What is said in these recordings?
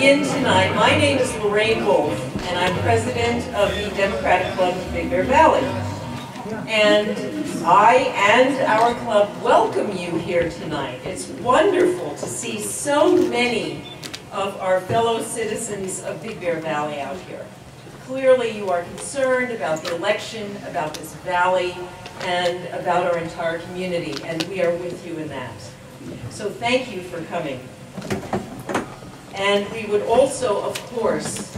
begin tonight. My name is Lorraine Wolf, and I'm president of the Democratic Club of Big Bear Valley. And I and our club welcome you here tonight. It's wonderful to see so many of our fellow citizens of Big Bear Valley out here. Clearly you are concerned about the election, about this valley, and about our entire community, and we are with you in that. So thank you for coming. And we would also, of course,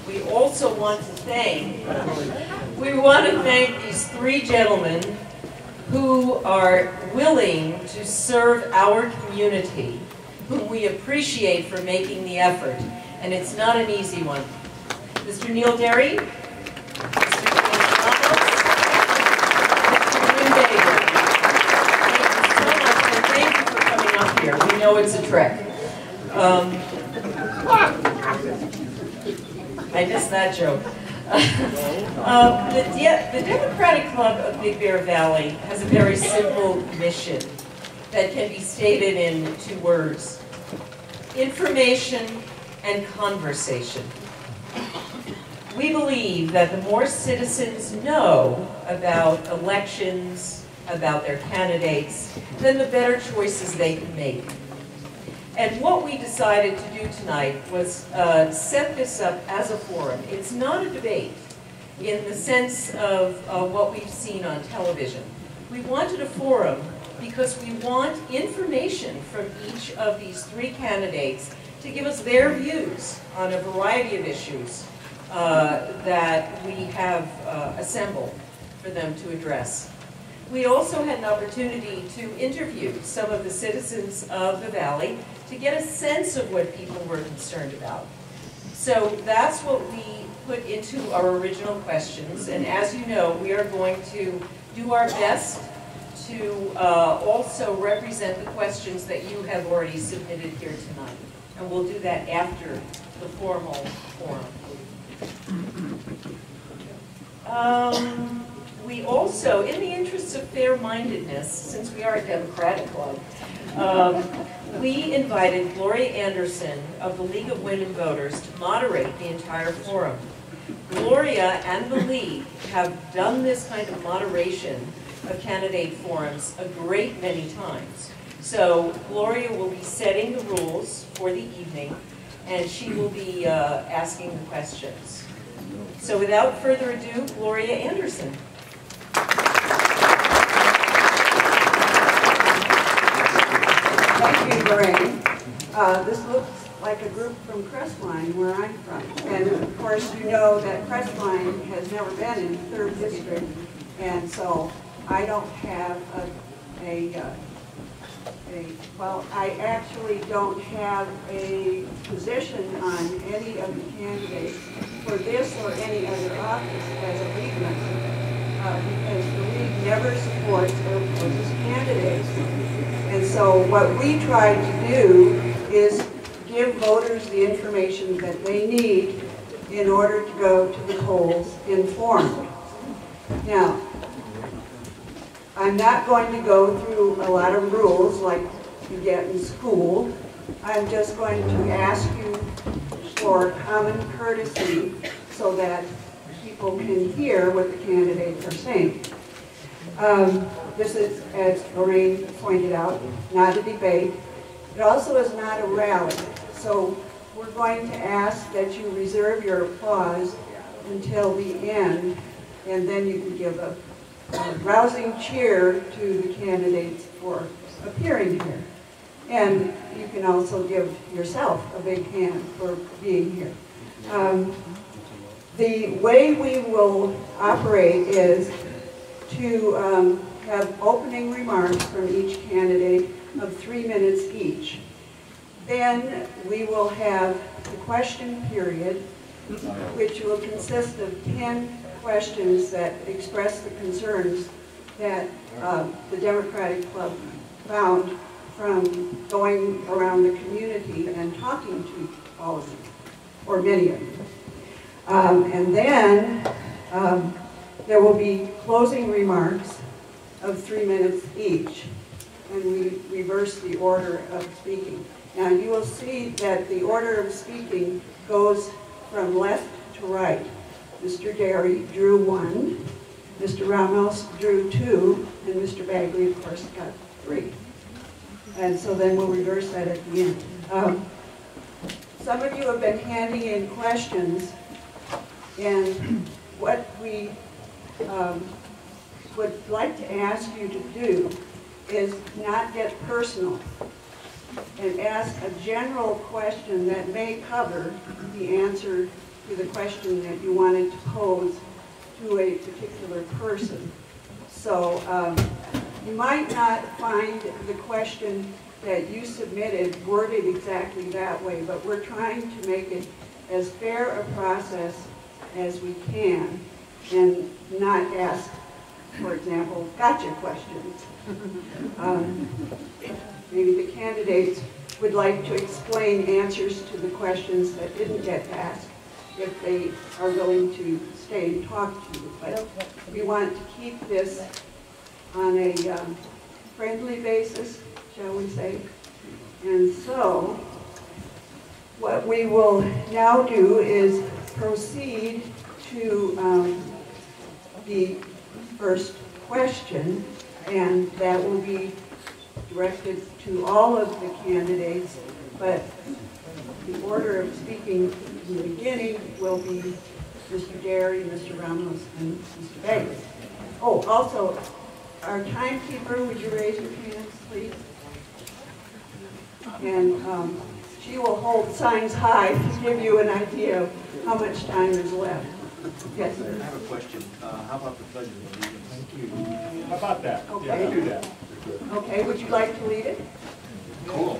we also want to thank these three gentlemen who are willing to serve our community, whom we appreciate for making the effort. And it's not an easy one. Mr. Neil Derry, Mr. David, thank you so much, and thank you for coming up here. We know it's a trek. I missed that joke. The Democratic Club of Big Bear Valley has a very simple mission that can be stated in 2 words: information and conversation. We believe that the more citizens know about elections, about their candidates, then the better choices they can make. And what we decided to do tonight was set this up as a forum. It's not a debate in the sense of what we've seen on television. We wanted a forum because we want information from each of these 3 candidates to give us their views on a variety of issues that we have assembled for them to address. We also had an opportunity to interview some of the citizens of the Valley to get a sense of what people were concerned about. So that's what we put into our original questions, and as you know, we are going to do our best to also represent the questions that you have already submitted here tonight. And we'll do that after the formal forum. We also, in the interests of fair-mindedness, since we are a Democratic club, we invited Gloria Anderson of the League of Women Voters to moderate the entire forum. Gloria and the League have done this kind of moderation of candidate forums a great many times. So Gloria will be setting the rules for the evening, and she will be asking the questions. So without further ado, Gloria Anderson. Thank you, Lorraine. This looks like a group from Crestline, where I'm from. And of course, you know that Crestline has never been in 3rd District, and so I don't have well, I actually don't have a position on any of the candidates for this or any other office as a league member, because the league never supports or opposes candidates. And so what we try to do is give voters the information that they need in order to go to the polls informed. Now, I'm not going to go through a lot of rules like you get in school. I'm just going to ask you for common courtesy so that people can hear what the candidates are saying. This is, as Lorraine pointed out, not a debate. It also is not a rally. So we're going to ask that you reserve your applause until the end, and then you can give a rousing cheer to the candidates for appearing here. And you can also give yourself a big hand for being here. The way we will operate is to have opening remarks from each candidate of 3 minutes each. Then we will have the question period, which will consist of 10 questions that express the concerns that the Democratic Club found from going around the community and talking to all of you, or many of you. And then there will be closing remarks of 3 minutes each, and we reverse the order of speaking. Now you will see that the order of speaking goes from left to right. Mr. Derry drew 1, Mr. Ramos drew 2, and Mr. Bagley, of course, got 3. And so then we'll reverse that at the end. Some of you have been handing in questions, and what we would like to ask you to do is not get personal and ask a general question that may cover the answer to the question that you wanted to pose to a particular person. So you might not find the question that you submitted worded exactly that way, but we're trying to make it as fair a process as we can and not ask, for example, gotcha questions. Maybe the candidates would like to explain answers to the questions that didn't get asked if they are willing to stay and talk to you. But we want to keep this on a friendly basis, shall we say. And so what we will now do is proceed to the first question, and that will be directed to all of the candidates, but the order of speaking in the beginning will be Mr. Derry, Mr. Ramos, and Mr. Bagley. Oh, also, our timekeeper, would you raise your hands, please? And she will hold signs high to give you an idea of how much time is left. Yes, sir. I have a question. How about the Pledge of Allegiance? Thank you. How about that? Okay. Yeah, we'll do that. Okay, would you like to lead it? Cool.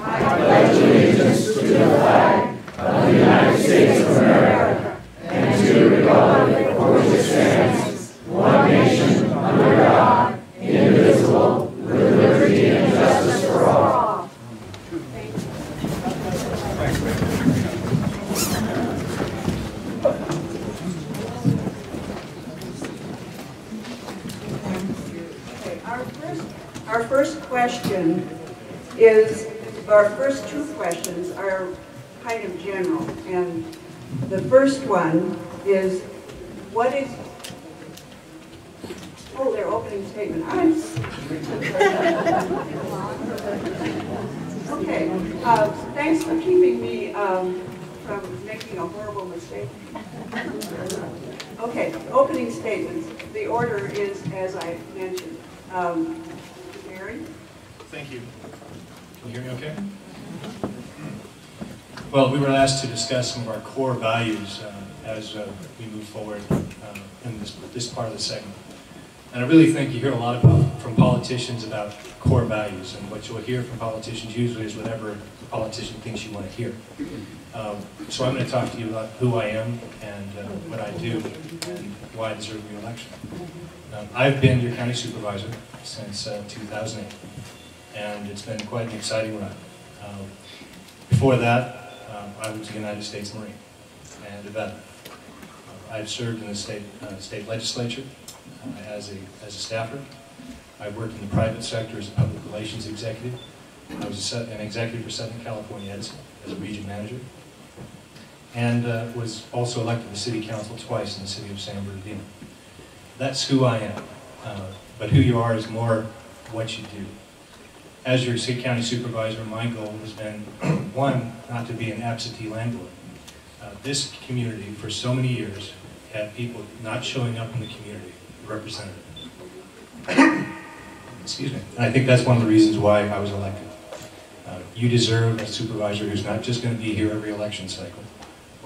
I pledge allegiance to the flag of the United States of America and to the republic for which it stands, one nation, under God, indivisible, with liberty and justice for all. Our first question is, our first two questions are kind of general, and the first one is, what is, oh, their opening statement. Okay, thanks for keeping me from making a horrible mistake. Okay, opening statements. The order is as I mentioned. Mary? Thank you. Can you hear me okay? Well, we were asked to discuss some of our core values as we move forward in this part of the segment. And I really think you hear a lot from politicians about core values, and what you'll hear from politicians usually is whatever the politician thinks you want to hear. So I'm going to talk to you about who I am and what I do and why I deserve re-election. I've been your county supervisor since 2008, and it's been quite an exciting run. Before that, I was a United States Marine and a veteran. I've served in the state legislature as a staffer. I worked in the private sector as a public relations executive. I was an executive for Southern California Edison as a region manager, and was also elected to the city council twice in the city of San Bernardino. That's who I am, but who you are is more what you do. As your city county supervisor, my goal has been, one, not to be an absentee landlord. This community, for so many years, had people not showing up in the community represented. Excuse me. And I think that's one of the reasons why I was elected. You deserve a supervisor who's not just going to be here every election cycle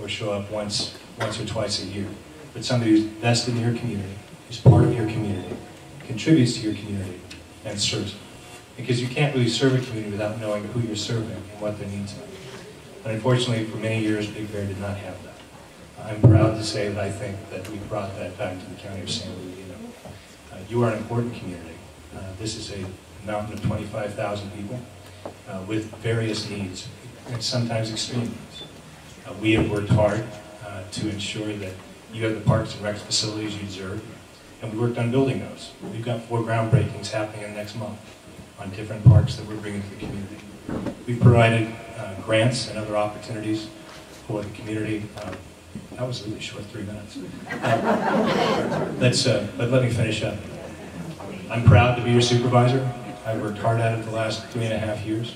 or show up once or twice a year, but somebody who's vested in your community, who's part of your community, contributes to your community, and serves it. Because you can't really serve a community without knowing who you're serving and what their needs are. And unfortunately, for many years, Big Bear did not have that. I'm proud to say that I think that we brought that back to the county of San Bernardino. You are an important community. This is a mountain of 25,000 people with various needs, and sometimes extreme needs. We have worked hard to ensure that You have the parks and rec facilities you deserve, and we worked on building those. We've got 4 groundbreakings happening in the next month on different parks that we're bringing to the community. We've provided grants and other opportunities for the community. That was really short, 3 minutes. But let me finish up. I'm proud to be your supervisor. I've worked hard at it the last 3.5 years.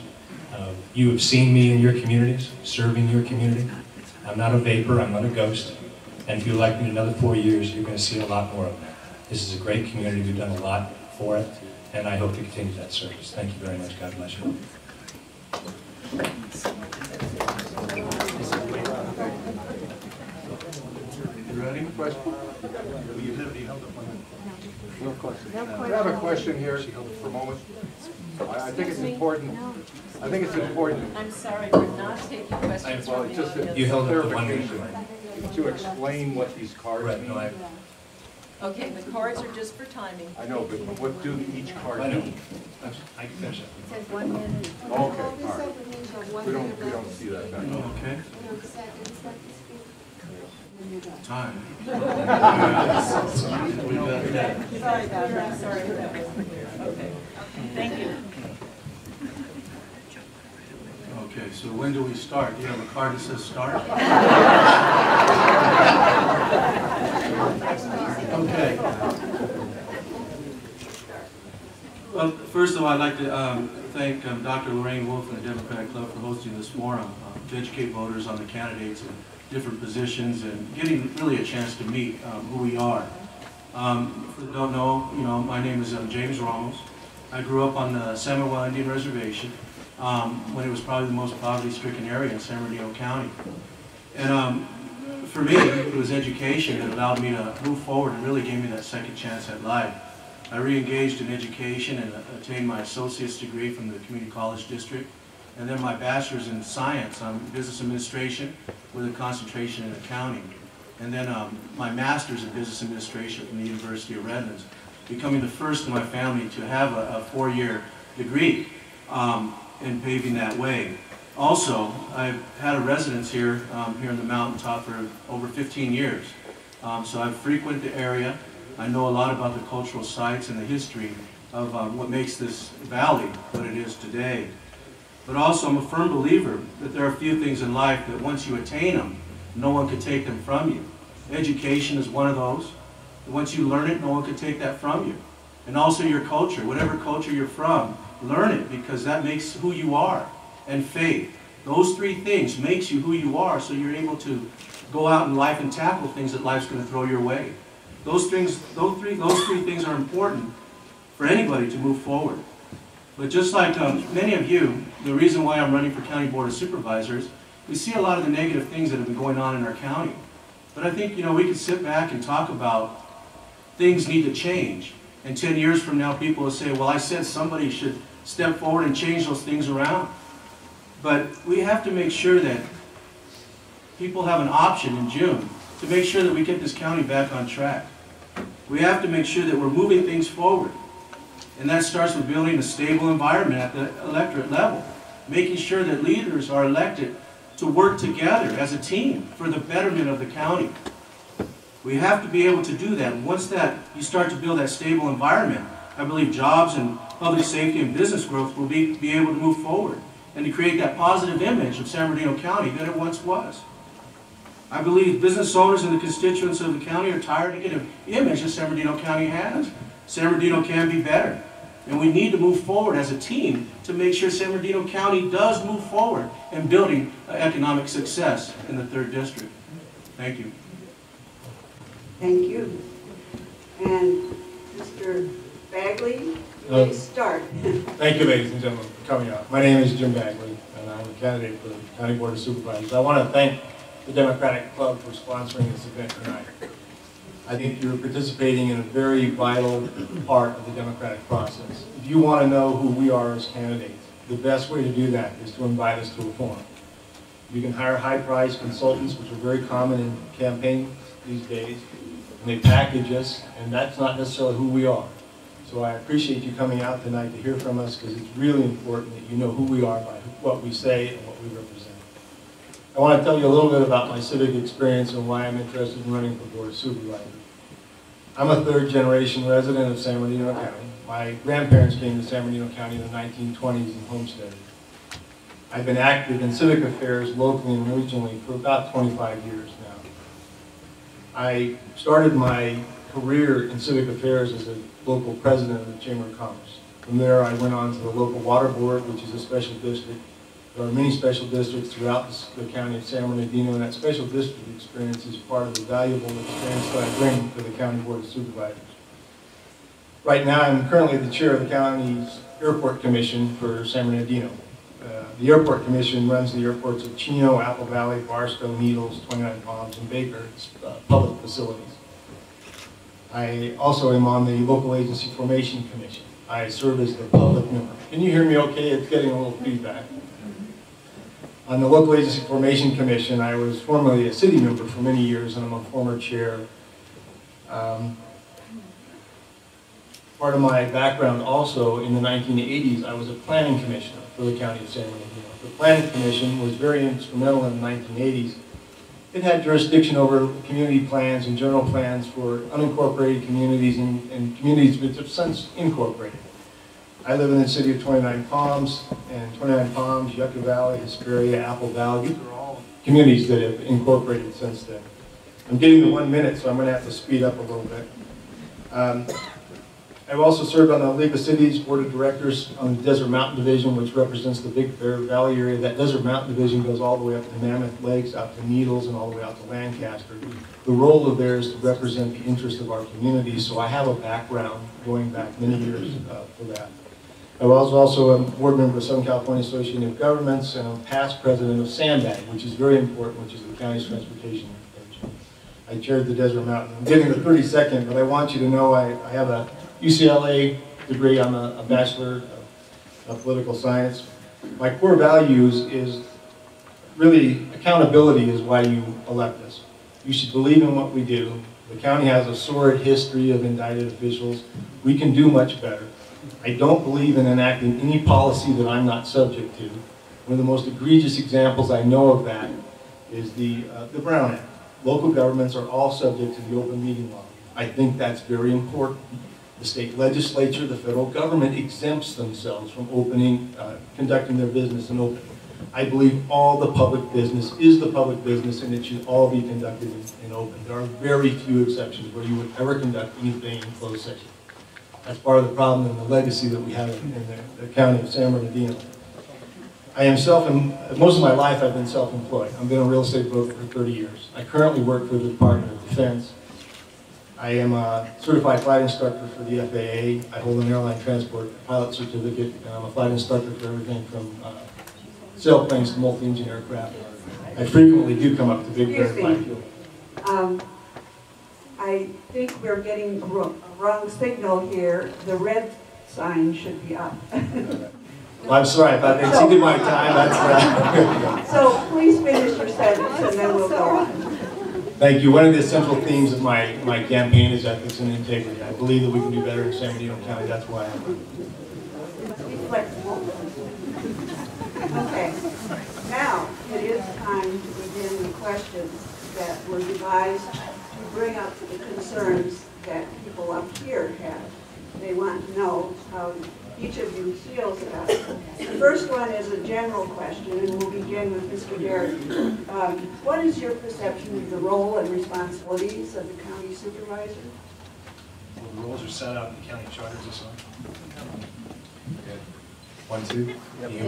You have seen me in your communities, serving your community. I'm not a vapor, I'm not a ghost. And if you elect me another 4 years, you're going to see a lot more of that. This is a great community, we've done a lot for it, and I hope to continue that service. Thank you very much, God bless you. You ready? Question? No question. I have a question here for a moment. I think it's important. I think it's important. I'm sorry, we're not taking questions Well, from it's the just audience. You held up the one clarification to explain what these cards Right, mean. no, Okay, the cards are just for timing. I know, but what do each card I know. mean? I can finish it. It says 1 minute. Okay, all right. We don't see that back. Okay. Time. Sorry about that, sorry if that wasn't clear. Okay, thank you. Okay, so when do we start? Do you have a card that says start? Okay. Well, first of all, I'd like to thank Dr. Lorraine Wolf and the Democratic Club for hosting this forum to educate voters on the candidates in different positions and getting really a chance to meet who we are. For those who don't know, my name is James Ramos. I grew up on the San Manuel Indian Reservation when it was probably the most poverty-stricken area in San Bernardino County. And for me, it was education that allowed me to move forward and really gave me that second chance at life. I re-engaged in education and attained my associate's degree from the Community College District, and then my bachelor's in science, business administration with a concentration in accounting. And then my master's in business administration from the University of Redlands, becoming the first in my family to have a 4-year degree in paving that way. Also, I've had a residence here in the mountaintop for over 15 years. So I've frequented the area. I know a lot about the cultural sites and the history of what makes this valley what it is today. But also, I'm a firm believer that there are a few things in life that once you attain them, no one can take them from you. Education is one of those. Once you learn it, no one can take that from you. And also your culture, whatever culture you're from, learn it because that makes who you are. And faith. Those 3 things makes you who you are, so you're able to go out in life and tackle things that life's going to throw your way. Those three things are important for anybody to move forward. But just like many of you, the reason why I'm running for County Board of Supervisors, we see a lot of the negative things that have been going on in our county. But I think, we could sit back and talk about things need to change. And 10 years from now, people will say, well, I said somebody should step forward and change those things around. But we have to make sure that people have an option in June to make sure that we get this county back on track. We have to make sure that we're moving things forward. And that starts with building a stable environment at the electorate level, making sure that leaders are elected to work together as a team for the betterment of the county. We have to be able to do that. Once you start to build that stable environment, I believe jobs and public safety and business growth will be able to move forward and to create that positive image of San Bernardino County that it once was. I believe business owners and the constituents of the county are tired of the image that San Bernardino County has. San Bernardino can be better. And we need to move forward as a team to make sure San Bernardino County does move forward in building economic success in the 3rd District. Thank you. Thank you. And Mr. Bagley, please start. Thank you, ladies and gentlemen, for coming out. My name is Jim Bagley, and I'm a candidate for the County Board of Supervisors. I want to thank the Democratic Club for sponsoring this event tonight. I think you're participating in a very vital part of the democratic process. If you want to know who we are as candidates, the best way to do that is to invite us to a forum. You can hire high-priced consultants, which are very common in campaigns these days, and they package us, and that's not necessarily who we are. So I appreciate you coming out tonight to hear from us, because it's really important that you know who we are by what we say and what we represent. I want to tell you a little bit about my civic experience and why I'm interested in running for Board of Supervisors. I'm a third-generation resident of San Bernardino County. My grandparents came to San Bernardino County in the 1920s and homesteaded. I've been active in civic affairs locally and regionally for about 25 years now. I started my career in civic affairs as a local president of the Chamber of Commerce. From there, I went on to the local water board, which is a special district. There are many special districts throughout the county of San Bernardino, and that special district experience is part of the valuable experience that I bring to the County Board of Supervisors. Right now, I'm currently the chair of the county's Airport Commission for San Bernardino. The Airport Commission runs the airports of Chino, Apple Valley, Barstow, Needles, 29 Palms, and Baker, public facilities. I also am on the Local Agency Formation Commission. I serve as the public member. Can you hear me okay? It's getting a little feedback. On the Local Agency Formation Commission, I was formerly a city member for many years, and I'm a former chair. Part of my background also, in the 1980s, I was a planning commissioner for the County of San Bernardino. The Planning Commission was very instrumental in the 1980s. It had jurisdiction over community plans and general plans for unincorporated communities and communities which have since incorporated. I live in the city of 29 Palms, and 29 Palms, Yucca Valley, Hesperia, Apple Valley, these are all communities that have incorporated since then. I'm getting to 1 minute, so I'm going to have to speed up a little bit. I've also served on the League of Cities Board of Directors on the Desert Mountain Division, which represents the Big Bear Valley area. That Desert Mountain Division goes all the way up to Mammoth Lakes, out to Needles, and all the way out to Lancaster. The role of theirs is to represent the interests of our community, so I have a background going back many years for that. I was also a board member of Southern California Association of Governments, and I'm past president of SANDAG, which is very important, which is the county's transportation division. I chaired the Desert Mountain. I'm getting the 32nd, but I want you to know I have a UCLA degree. I'm a Bachelor of Political Science. My core values is really accountability is why you elect us. You should believe in what we do. The county has a sordid history of indicted officials. We can do much better. I don't believe in enacting any policy that I'm not subject to. One of the most egregious examples I know of that is the Brown Act. Local governments are all subject to the open meeting law. I think that's very important. The state legislature, the federal government exempts themselves from conducting their business in open. I believe all the public business is the public business, and it should all be conducted in open. There are very few exceptions where you would ever conduct anything in closed session. That's part of the problem and the legacy that we have in the county of San Bernardino. I am most of my life I've been self-employed. I've been a real estate broker for 30 years. I currently work for the Department of Defense. I am a certified flight instructor for the FAA. I hold an airline transport pilot certificate, and I'm a flight instructor for everything from sailplanes to multi-engine aircraft. I frequently do come up to Big Bear Flight Field. I think we're getting a wrong signal here. The red sign should be up. Well, I'm sorry, if I've exceeded my time, that's So please finish your sentence and then we'll go on. Thank you. One of the central themes of my campaign is ethics and integrity. I believe that we can do better in San Bernardino County. That's why I'm running. Be flexible. Okay. Now it is time to begin the questions that were devised to bring up the concerns that people up here have. They want to know how each of you feels about it. The first one is a general question, and we'll begin with Mr. Garrett. What is your perception of the role and responsibilities of the county supervisor? Well, the roles are set out in the county charters this one. Good. 1, 2. Yep. You hear me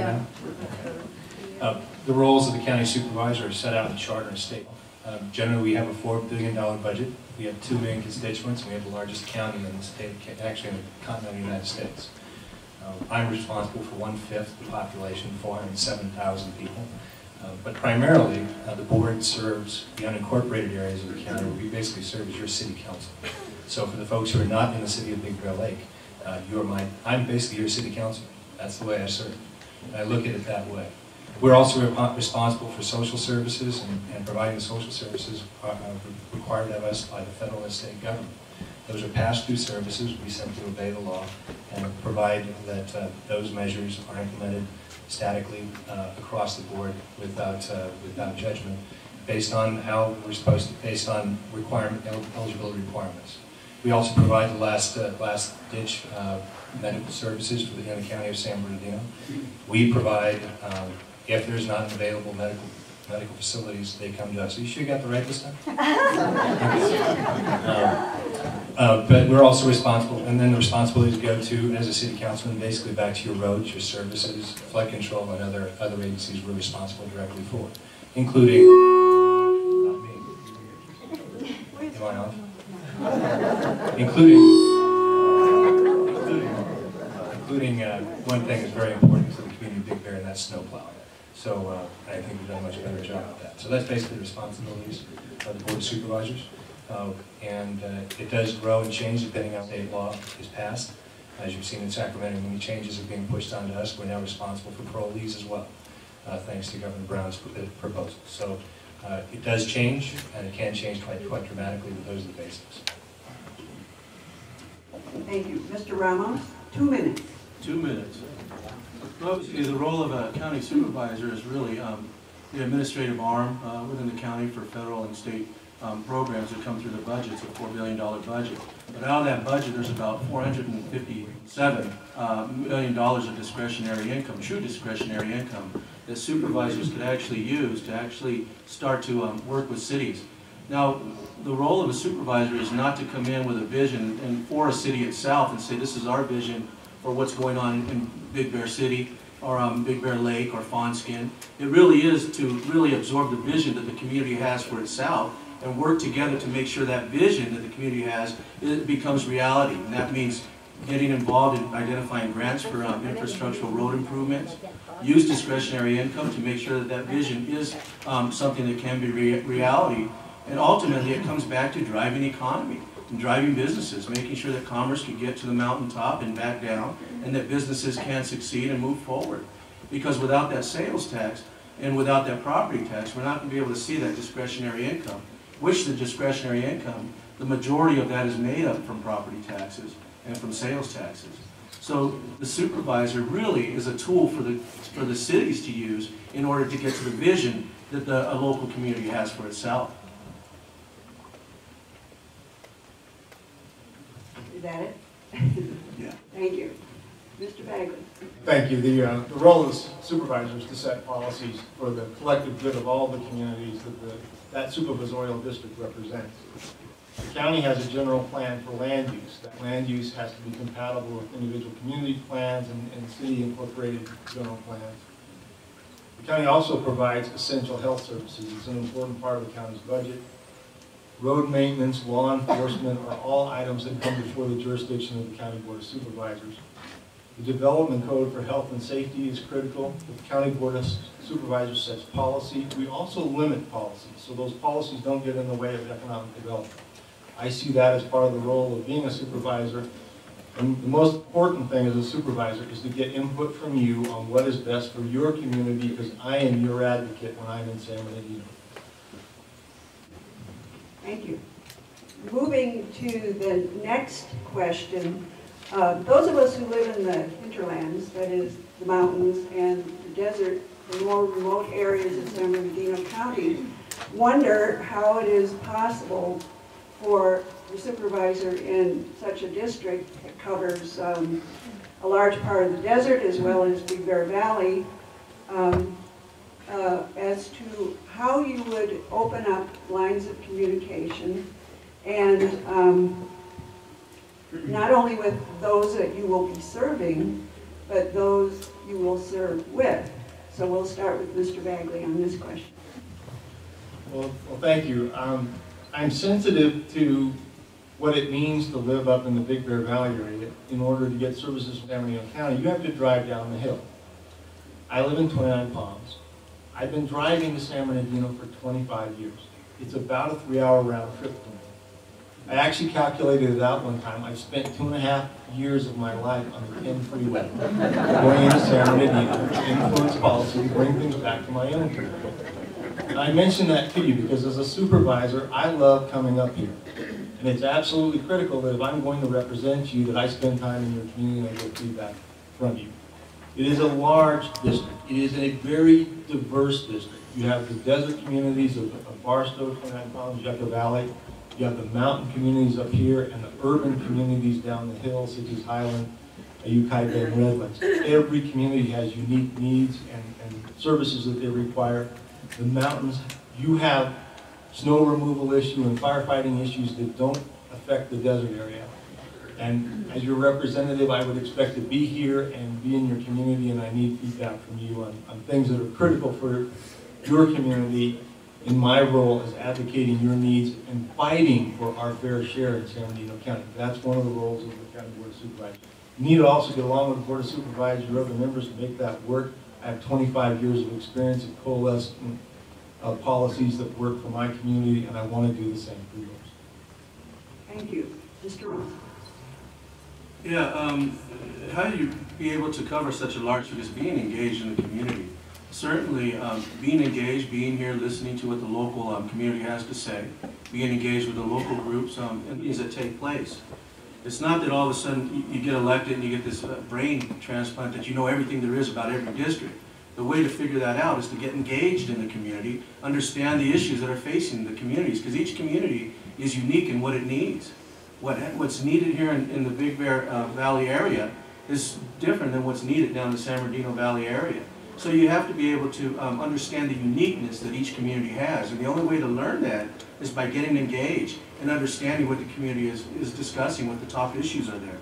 now? The roles of the county supervisor are set out in the charter and state. Generally, we have a $4 billion budget. We have 2 million constituents, and we have the largest county in the state, actually in the continental United States. I'm responsible for 1/5 the population, 407,000 people. But primarily, the board serves the unincorporated areas of the county, where we basically serve as your city council. So for the folks who are not in the city of Big Bear Lake, I'm basically your city council. That's the way I serve. And I look at it that way. We're also responsible for social services and providing the social services required of us by the federal and state government. Those are pass-through services. We simply obey the law and provide that those measures are implemented statically across the board without judgment, based on how we're supposed to, based on eligibility requirements. We also provide the last ditch medical services for the county of San Bernardino. We provide, if there's not available medical facilities, they come to us. Are you sure you got the right this time? But we're also responsible, and then the responsibilities go to, as a city councilman, basically back to your roads, your services, flood control, and other agencies we're responsible directly for, including, not me. Am I on? Including one thing that's very important to the community of Big Bear, and that's snow plowing. So I think we've done a much better job of that. So that's basically the responsibilities of the Board of Supervisors. And it does grow and change depending on state law is passed. As you've seen in Sacramento, many changes are being pushed onto us. We're now responsible for parolees as well, thanks to Governor Brown's proposal. So it does change, and it can change quite dramatically, but those are the basics. Thank you. Mr. Ramos, 2 minutes. 2 minutes. Well, obviously, the role of a county supervisor is really the administrative arm within the county for federal and state programs that come through the budget. It's a $4 billion budget. But out of that budget, there's about $457 million of discretionary income, true discretionary income, that supervisors could actually use to actually start to work with cities. Now, the role of a supervisor is not to come in with a vision and for a city itself and say, this is our vision for what's going on in Big Bear City or Big Bear Lake or Fawnskin. It really is to really absorb the vision that the community has for itself and work together to make sure that vision that the community has, it becomes reality. And that means getting involved in identifying grants for infrastructural road improvements, use discretionary income to make sure that that vision is something that can be reality. And ultimately, it comes back to driving the economy and driving businesses, making sure that commerce can get to the mountaintop and back down, and that businesses can succeed and move forward. Because without that sales tax and without that property tax, we're not going to be able to see that discretionary income, which the discretionary income, the majority of that is made up from property taxes and from sales taxes. So the supervisor really is a tool for the cities to use in order to get to the vision that a local community has for itself. Is that it? Yeah. Thank you. Mr. Bagley. Thank you. The role of supervisors is to set policies for the collective good of all the communities that supervisorial district represents. The county has a general plan for land use. That land use has to be compatible with individual community plans and city incorporated general plans. The county also provides essential health services. It's an important part of the county's budget. Road maintenance, law enforcement are all items that come before the jurisdiction of the County Board of Supervisors. The development code for health and safety is critical. The County Board of Supervisors sets policy. We also limit policies, so those policies don't get in the way of economic development. I see that as part of the role of being a supervisor. And the most important thing as a supervisor is to get input from you on what is best for your community, because I am your advocate when I'm in San Bernardino. Thank you. Moving to the next question, those of us who live in the hinterlands, that is the mountains and the desert, the more remote areas of San Bernardino County, wonder how it is possible for the supervisor in such a district that covers a large part of the desert as well as Big Bear Valley, as to how you would open up lines of communication and not only with those that you will be serving, but those you will serve with. So we'll start with Mr. Bagley on this question. Well, thank you. I'm sensitive to what it means to live up in the Big Bear Valley area. In order to get services from San Bernardino County, you have to drive down the hill. I live in 29 Palms. I've been driving to San Bernardino for 25 years. It's about a 3-hour round trip for me. I actually calculated it out one time. I've spent 2.5 years of my life on the 10 freeway going into San Bernardino to influence policy to bring things back to my own community. And I mention that to you because as a supervisor, I love coming up here. And it's absolutely critical that if I'm going to represent you, that I spend time in your community and I get feedback from you. It is a large district. It is a very diverse district. You have the desert communities of Barstow, 29 Palms, Yucca Valley. You have the mountain communities up here and the urban communities down the hill, such as Highland, Ukiah, and Redlands. Every community has unique needs and services that they require. The mountains, you have snow removal issue and firefighting issues that don't affect the desert area. And as your representative, I would expect to be here and be in your community, and I need feedback from you on things that are critical for your community in my role as advocating your needs and fighting for our fair share in San Bernardino County. That's one of the roles of the County Board of Supervisors. You need to also get along with the Board of Supervisors, your other members, to make that work. I have 25 years of experience in coalescing policies that work for my community, and I want to do the same for yours. Thank you. Mr. Ross. Yeah, how do you be able to cover such a large, because being engaged in the community, certainly being engaged, being here, listening to what the local community has to say, being engaged with the local groups and things that take place. It's not that all of a sudden you get elected and you get this brain transplant that you know everything there is about every district. The way to figure that out is to get engaged in the community, understand the issues that are facing the communities, because each community is unique in what it needs. What's needed here in the Big Bear Valley area is different than what's needed down the San Bernardino Valley area. So you have to be able to understand the uniqueness that each community has, and the only way to learn that is by getting engaged and understanding what the community is discussing, what the top issues are there.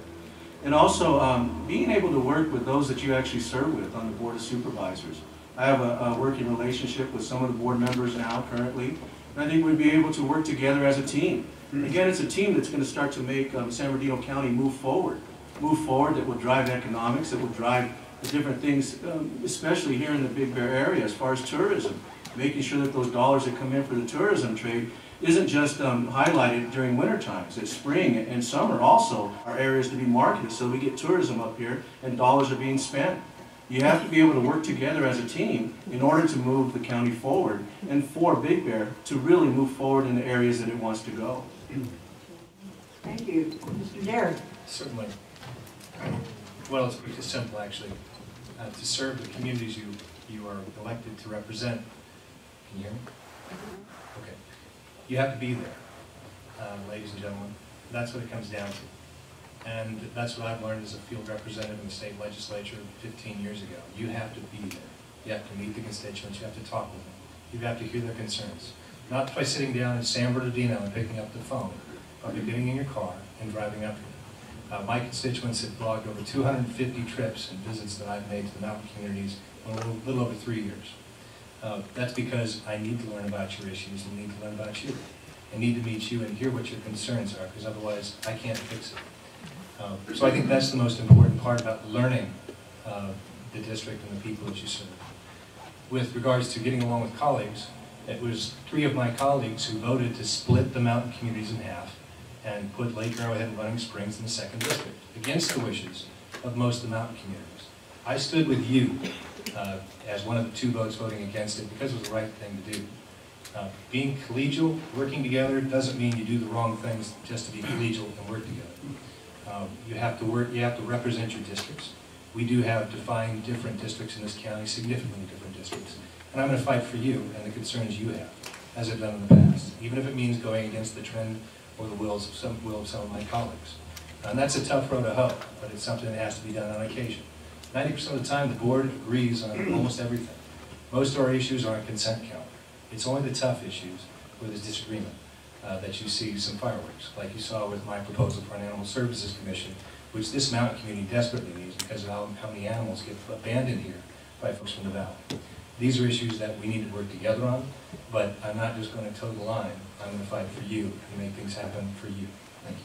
And also being able to work with those that you actually serve with on the Board of Supervisors. I have a working relationship with some of the board members now currently, and I think we'd be able to work together as a team. Again, it's a team that's going to start to make San Bernardino County move forward that will drive economics, that will drive the different things, especially here in the Big Bear area as far as tourism, making sure that those dollars that come in for the tourism trade isn't just highlighted during winter times. That spring and summer also are areas to be marketed so we get tourism up here and dollars are being spent. You have to be able to work together as a team in order to move the county forward and for Big Bear to really move forward in the areas that it wants to go. Thank you. Mr. Derrick. Certainly. Well, it's pretty simple, actually. To serve the communities you are elected to represent. Can you hear me? Okay. You have to be there, ladies and gentlemen. That's what it comes down to. And that's what I've learned as a field representative in the state legislature 15 years ago. You have to be there. You have to meet the constituents. You have to talk with them. You have to hear their concerns. Not by sitting down in San Bernardino and picking up the phone, but by getting in your car and driving up here. My constituents have logged over 250 trips and visits that I've made to the mountain communities in a little over 3 years. That's because I need to learn about your issues and need to learn about you. I need to meet you and hear what your concerns are, because otherwise I can't fix it. So I think that's the most important part about learning the district and the people that you serve. With regards to getting along with colleagues, it was 3 of my colleagues who voted to split the mountain communities in half and put Lake Arrowhead and Running Springs in the 2nd district, against the wishes of most of the mountain communities. I stood with you as one of the 2 votes voting against it because it was the right thing to do. Being collegial, working together, doesn't mean you do the wrong things just to be collegial and work together. You have to represent your districts. We do have defined different districts in this county, significantly different districts. And I'm going to fight for you and the concerns you have, as I've done in the past, even if it means going against the trend or the will of some of my colleagues. And that's a tough road to hoe, but it's something that has to be done on occasion. 90% of the time, the board agrees on almost everything. Most of our issues are on consent calendar. It's only the tough issues where there's disagreement that you see some fireworks, like you saw with my proposal for an Animal Services Commission, which this mountain community desperately needs because of how many animals get abandoned here by folks from the valley. These are issues that we need to work together on, but I'm not just going to toe the line. I'm going to fight for you and make things happen for you. Thank you.